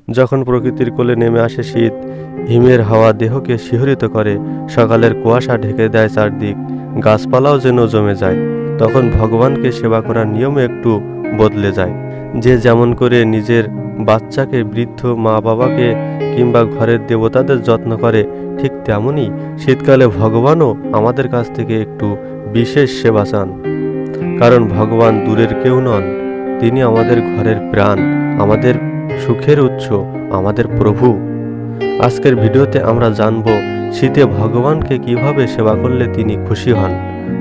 যখন প্রকৃতির কোলে নেমে আসে শীত, হিমের হাওয়া দেহকে শিহরিত করে, সকালের কুয়াশা ঢেকে দেয় চারদিক, গাছপালাও যেন জমে যায়, তখন ভগবানকে সেবা করার নিয়মে একটু বদলে যায়। যে যেমন করে নিজের বাচ্চাকে, বৃদ্ধ মা বাবাকে কিংবা ঘরের দেবতাদের যত্ন করে, ঠিক তেমনই শীতকালে ভগবানও আমাদের কাছ থেকে একটু বিশেষ সেবা চান। কারণ ভগবান দূরের কেউ নন, তিনি আমাদের ঘরের প্রাণ, আমাদের সুখের উৎস, আমাদের প্রভু। আজকের ভিডিওতে আমরা জানব শীতে ভগবানকে কিভাবে সেবা করলে তিনি খুশি হন,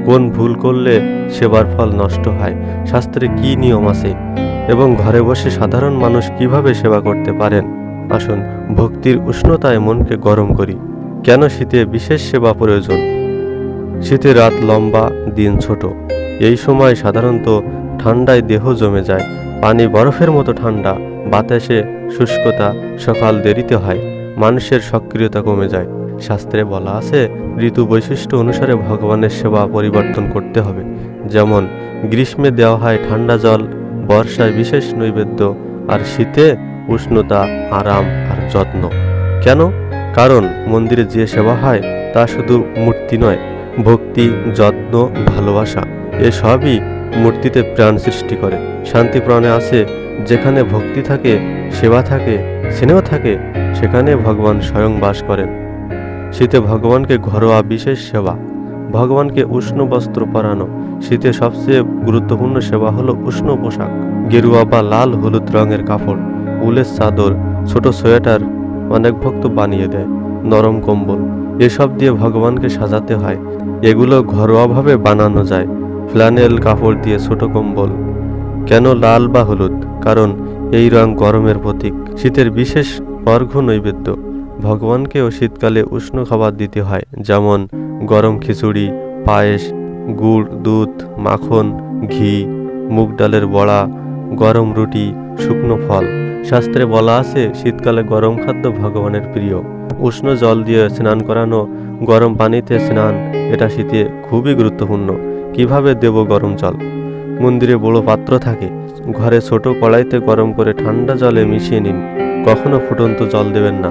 কোন ভুল করলে সেবার ফল নষ্ট হয়, শাস্ত্রে কি নিয়ম আছে, এবং ঘরে বসে সাধারণ মানুষ কিভাবে সেবা করতে পারেন। আসুন ভক্তির উষ্ণতায় মনকে গরম করি। কেন শীতে বিশেষ সেবা প্রয়োজন? শীতে রাত লম্বা, দিন ছোট। এই সময় সাধারণত ঠান্ডায় দেহ জমে যায়, পানি বরফের মতো ঠান্ডা, বাতাসে শুষ্কতা, সকাল দেরিতে হয়, মানুষের সক্রিয়তা কমে যায়। শাস্ত্রে বলা আছে ঋতু বৈশিষ্ট্য অনুসারে ভগবানের সেবা পরিবর্তন করতে হবে। যেমন গ্রীষ্মে দেওয়া হয় ঠান্ডা জল, বর্ষায় বিশেষ নৈবেদ্য, আর শীতে উষ্ণতা, আরাম আর যত্ন। কেন? কারণ মন্দিরে যে সেবা হয় তা শুধু মূর্তি নয়, ভক্তি, যত্ন, ভালোবাসা এসবই মূর্তিতে প্রাণ সৃষ্টি করে। শান্তি প্রাণে আছে, যেখানে ভক্তি থাকে, সেবা থাকে, স্নেহ থাকে, সেখানে ভগবান স্বয়ং বাস করেন। শীতে ভগবানকে ঘরোয়া বিশেষ সেবা। ভগবানকে উষ্ণ বস্ত্র পরানো। শীতে সবচেয়ে গুরুত্বপূর্ণ সেবা হলো উষ্ণ পোশাক, গেরুয়া বা লাল হলুদ রঙের কাপড়, উলের চাদর, ছোট সোয়েটার অনেক ভক্ত বানিয়ে দেয়, নরম কম্বল, এসব দিয়ে ভগবানকে সাজাতে হয়। এগুলো ঘরোয়াভাবে বানানো যায়। ফ্ল্যানেল কাপড় দিয়ে ছোট কম্বল। কেন লাল বা হলুদ? কারণ এই রং গরমের প্রতীক। শীতের বিশেষ অর্ঘ্য নৈবেদ্য। ভগবানকেও শীতকালে উষ্ণ খাবার দিতে হয়, যেমন গরম খিচুড়ি, পায়েস, গুড়, দুধ, মাখন, ঘি, মুগ ডালের বড়া, গরম রুটি, শুকনো ফল। শাস্ত্রে বলা আছে শীতকালে গরম খাদ্য ভগবানের প্রিয়। উষ্ণ জল দিয়ে স্নান করানো, গরম পানিতে স্নান, এটা শীতে খুবই গুরুত্বপূর্ণ। কিভাবে দেব গরম জল? মন্দিরে বড় পাত্র থাকে, ঘরে ছোট কড়াইতে গরম করে ঠান্ডা জলে মিশিয়ে নিন। কখনো ফুটন্ত জল দেবেন না।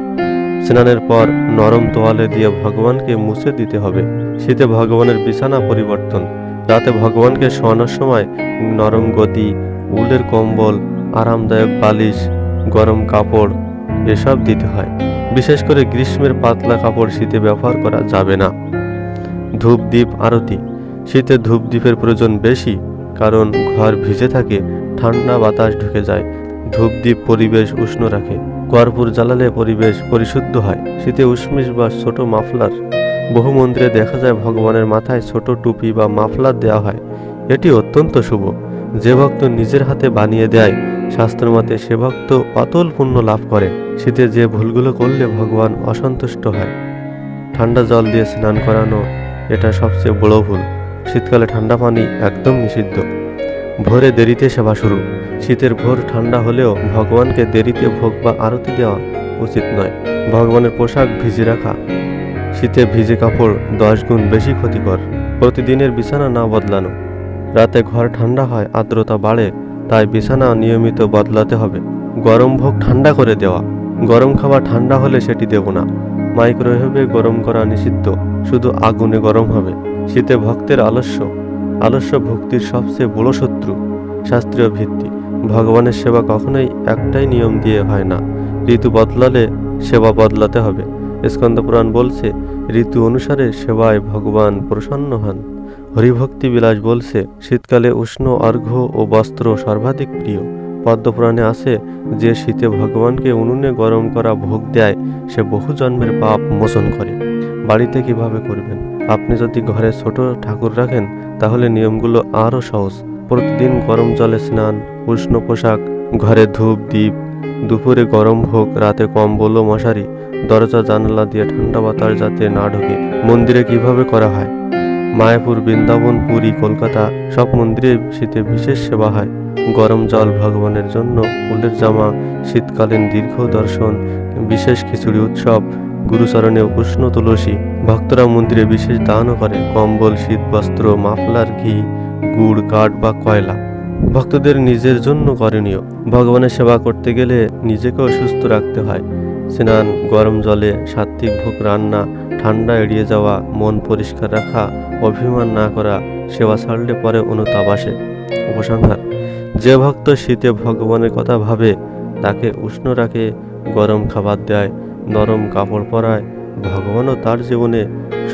স্নানের পর নরম তোয়ালে দিয়ে ভগবানকে মুছে দিতে হবে। শীতে ভগবানের বিছানা পরিবর্তন। রাতে ভগবানকে শোয়ানোর সময় নরম গদি, উলের কম্বল, আরামদায়ক বালিশ, গরম কাপড় এসব দিতে হয়। বিশেষ করে গ্রীষ্মের পাতলা কাপড় শীতে ব্যবহার করা যাবে না। ধূপ দ্বীপ আরতি। শীতে ধূপ দ্বীপের প্রয়োজন বেশি, কারণ ঘর ভিজে থাকে, ঠান্ডা বাতাস ঢুকে যায়। ধূপ দ্বীপ পরিবেশ উষ্ণ রাখে। কর্পূর জ্বালালে পরিবেশ পরিশুদ্ধ হয়। শীতে উষ্মিস বা ছোট মাফলার। বহু মন্দিরে দেখা যায় ভগবানের মাথায় ছোট টুপি বা মাফলার দেওয়া হয়। এটি অত্যন্ত শুভ। যে ভক্ত নিজের হাতে বানিয়ে দেয়, শাস্ত্রমতে সে ভক্ত অতুল পুণ্য লাভ করে। শীতে যে ভুলগুলো করলে ভগবান অসন্তুষ্ট হয়। ঠান্ডা জল দিয়ে স্নান করানো, এটা সবচেয়ে বড় ভুল। শীতকালে ঠান্ডা পানি একদম নিষিদ্ধ। ভোরে দেরিতে সেবা শুরু। শীতের ভোর ঠান্ডা হলেও ভগবানকে দেরিতে ভোগ বা আরতি দেওয়া উচিত নয়। ভগবানের পোশাক ভিজে রাখা। শীতে ভিজে কাপড় 10 গুণ বেশি ক্ষতিকর। প্রতিদিনের বিছানা না বদলানো। রাতে ঘর ঠান্ডা হয়, আর্দ্রতা বাড়ে, তাই বিছানা নিয়মিত বদলাতে হবে। গরম ভোগ ঠান্ডা করে দেওয়া। গরম খাবার ঠান্ডা হলে সেটি দেব না। মাইক্রোওয়েভে গরম করা নিষিদ্ধ, শুধু আগুনে গরম হবে। শীতে ভক্তের আলস্য। আলস্য ভক্তির সবচেয়ে বড় শত্রু। শাস্ত্রীয় ভিত্তি। ভগবানের সেবা কখনোই একটাই নিয়ম দিয়ে হয় না। ঋতু বদলালে সেবা বদলাতে হবে। স্কন্দ পুরাণ বলছে ঋতু অনুসারে সেবায় ভগবান প্রসন্ন হন। হরিভক্তি বিলাস বলছে শীতকালে উষ্ণ অর্ঘ্য ও বস্ত্র সর্বাধিক প্রিয়। পদ্মপুরাণে আছে যে শীতে ভগবানকে উনুনে গরম করা ভোগ দেয়, সে বহু জন্মের পাপ মোচন করে। বাড়িতে কিভাবে করবেন? আপনি যদি ঘরে ছোট ঠাকুর রাখেন তাহলে নিয়মগুলো আরও সহজ। প্রতিদিন গরম জলে স্নান, উষ্ণ পোশাক, ঘরে ধূপ দ্বীপ, দুপুরে গরম ভোগ, রাতে কম্বল ও মশারি, দরজা জানালা দিয়ে ঠান্ডা বাতাস যাতে না ঢোকে। মন্দিরে কিভাবে করা হয়? মায়াপুর, বৃন্দাবন, পুরী, কলকাতা সব মন্দিরে শীতে বিশেষ সেবা হয়। গরম জল ভগবানের জন্য, উলের জামা, শীতকালীন দীর্ঘ দর্শন, বিশেষ খিচুড়ি উৎসব, গুরুচরণে উষ্ণ তুলসী। ভক্তরা মন্দিরে বিশেষ দানও করে, কম্বল, শীত বস্ত্র, মাফলার, ঘি, গুড়, কাঠ বা কয়লা। ভক্তদের নিজের জন্য করণীয়। ভগবানের সেবা করতে গেলে নিজেকেও সুস্থ রাখতে হয়। স্নান, গরম জলে সাত্ত্বিক ভোগ রান্না, ঠান্ডা এড়িয়ে যাওয়া, মন পরিষ্কার রাখা, অভিমান না করা, সেবা ছাড়লে পরে অনুতাপ আসে। উপসংহার: যে ভক্ত শীতে ভগবানের কথা ভাবে, তাকে উষ্ণ রাখে, গরম খাবার দেয়, নরম কাপড় পরায়, ভগবানও তার জীবনে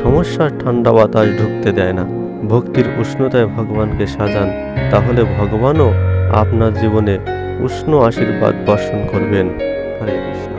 সমস্যার ঠান্ডা বাতাস ঢুকতে দেয় না। ভক্তির উষ্ণতায় ভগবানকে সাজান, তাহলে ভগবানও আপনার জীবনে উষ্ণ আশীর্বাদ বর্ষণ করবেন। হরে কৃষ্ণ।